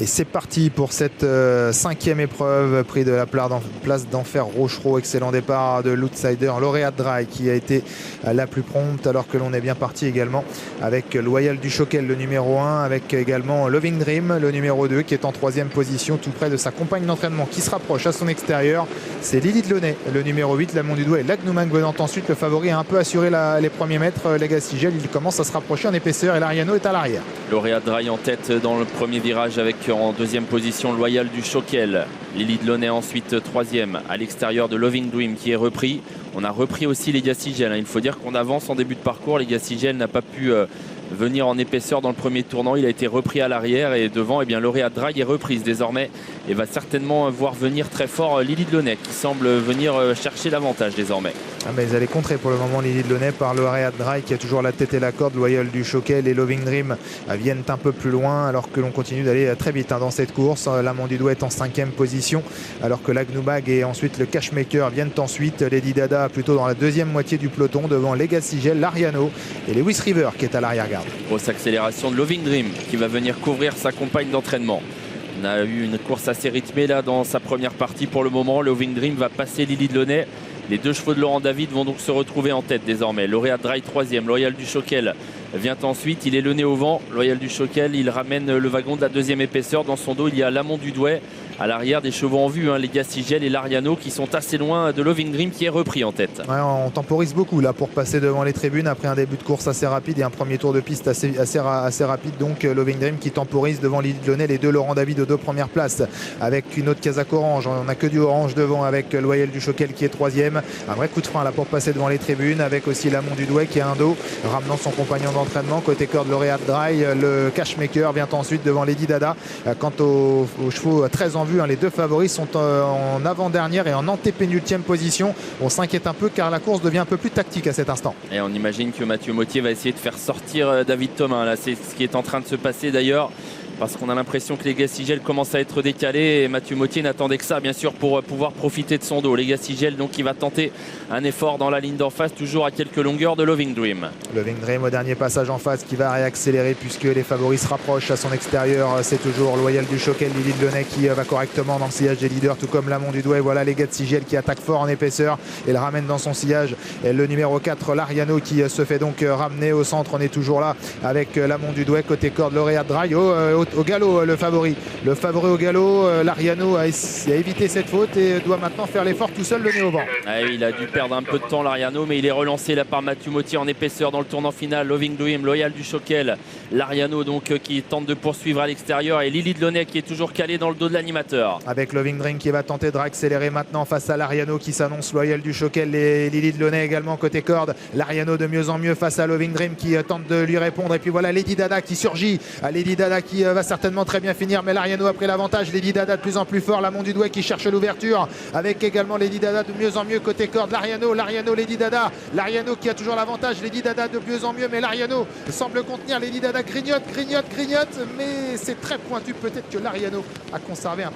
Et c'est parti pour cette cinquième épreuve, prix de la place d'Enfer Rochereau. Excellent départ de l'outsider Lauréat Dry qui a été la plus prompte, alors que l'on est bien parti également avec Loyal du Choquel, le numéro 1, avec également Loving Dream, le numéro 2, qui est en troisième position, tout près de sa compagne d'entraînement qui se rapproche à son extérieur. C'est Lily Delaunay, le numéro 8, Lamont du Doigt et Lagnoumang venant ensuite. Le favori a un peu assuré les premiers mètres. Legacy Gel, il commence à se rapprocher en épaisseur et l'Ariano est à l'arrière. Lauréat Dry en tête dans le premier virage avec en deuxième position Loyal du Choquel. Lily Delaunay ensuite troisième à l'extérieur de Loving Dream qui est repris. On a repris aussi Legacy Gel. Il faut dire qu'on avance en début de parcours. Legacy Gel n'a pas pu venir en épaisseur dans le premier tournant. Il a été repris à l'arrière et devant, eh bien, Lauréat Dry est reprise désormais et va certainement voir venir très fort Lily Delaunay qui semble venir chercher l'avantage désormais. Ah, mais elle est contrée pour le moment, Lily Delaunay, par Lauréat Dry qui a toujours la tête et la corde. Loyal du Choquel et Loving Dream viennent un peu plus loin alors que l'on continue d'aller très vite dans cette course. Lamont du Doigt est en cinquième position alors que Lagnoumag et ensuite le Cashmaker viennent ensuite. Lady Dada plutôt dans la deuxième moitié du peloton devant Legacy Gel, l'Ariano et Lewis River qui est à l'arrière-garde. Grosse accélération de Loving Dream qui va venir couvrir sa compagne d'entraînement. On a eu une course assez rythmée là dans sa première partie pour le moment. Loving Dream va passer Lily Delaunay. Les deux chevaux de Laurent David vont donc se retrouver en tête désormais. Lauréat Dry troisième, Loyal du Choquel vient ensuite. Il est le nez au vent. Loyal du Choquel, il ramène le wagon de la deuxième épaisseur. Dans son dos, il y a Lamont du Doigt. À l'arrière, des chevaux en vue, Legacy Gel et l'Ariano qui sont assez loin de Loving Dream qui est repris en tête. Ouais, on temporise beaucoup là pour passer devant les tribunes après un début de course assez rapide et un premier tour de piste assez rapide. Donc Loving Dream qui temporise devant Lily Delaunay, les deux Laurent David aux deux premières places avec une autre casaque orange. On n'a que du orange devant avec Loyal du Choquel qui est troisième. Un vrai coup de frein là pour passer devant les tribunes avec aussi Lamont du Doigt qui a un dos ramenant son compagnon d'entraînement. Côté corde, Lauréat Dry, le Cashmaker vient ensuite devant Lady Dada. Quant aux chevaux très en vue, les deux favoris sont en avant-dernière et en antépénultième position. On s'inquiète un peu car la course devient un peu plus tactique à cet instant. Et on imagine que Mathieu Mottier va essayer de faire sortir David Thomas. Là, c'est ce qui est en train de se passer d'ailleurs. Parce qu'on a l'impression que Legacy Gel commence à être décalé et Mathieu Mottier n'attendait que ça bien sûr pour pouvoir profiter de son dos. Legacy Gel donc qui va tenter un effort dans la ligne d'en face, toujours à quelques longueurs de Loving Dream. Loving Dream au dernier passage en face qui va réaccélérer puisque les favoris se rapprochent à son extérieur. C'est toujours Loyal du Choquel, Lily Delaunay qui va correctement dans le sillage des leaders, tout comme Lamont du Doigt. Et voilà Legacy Gel qui attaque fort en épaisseur et le ramène dans son sillage. Et le numéro 4, l'Ariano qui se fait donc ramener au centre. On est toujours là avec Lamont du Doigt côté corde, Lauréat Dry au galop, le favori au galop. L'Ariano a évité cette faute et doit maintenant faire l'effort tout seul, le nez au vent. Il a dû perdre un peu de temps l'Ariano, mais il est relancé là par Mathieu Mottier en épaisseur dans le tournant final. Loving Dream, Loyal du Choquel, l'Ariano donc qui tente de poursuivre à l'extérieur et Lily Delaunay qui est toujours calée dans le dos de l'animateur. Avec Loving Dream qui va tenter de réaccélérer maintenant face à l'Ariano qui s'annonce. Loyal du Choquel et Lily Delaunay également côté corde. L'Ariano de mieux en mieux face à Loving Dream qui tente de lui répondre. Et puis voilà Lady Dada qui surgit. Lady Dada qui va certainement très bien finir, mais l'Ariano a pris l'avantage. Lady Dada de plus en plus fort, Lamont du Doigt qui cherche l'ouverture avec également Lady Dada de mieux en mieux côté corde. L'Ariano, Lady Dada, l'Ariano qui a toujours l'avantage. Lady Dada de mieux en mieux, mais l'Ariano semble contenir. Lady Dada grignote, mais c'est très pointu. Peut-être que l'Ariano a conservé un peu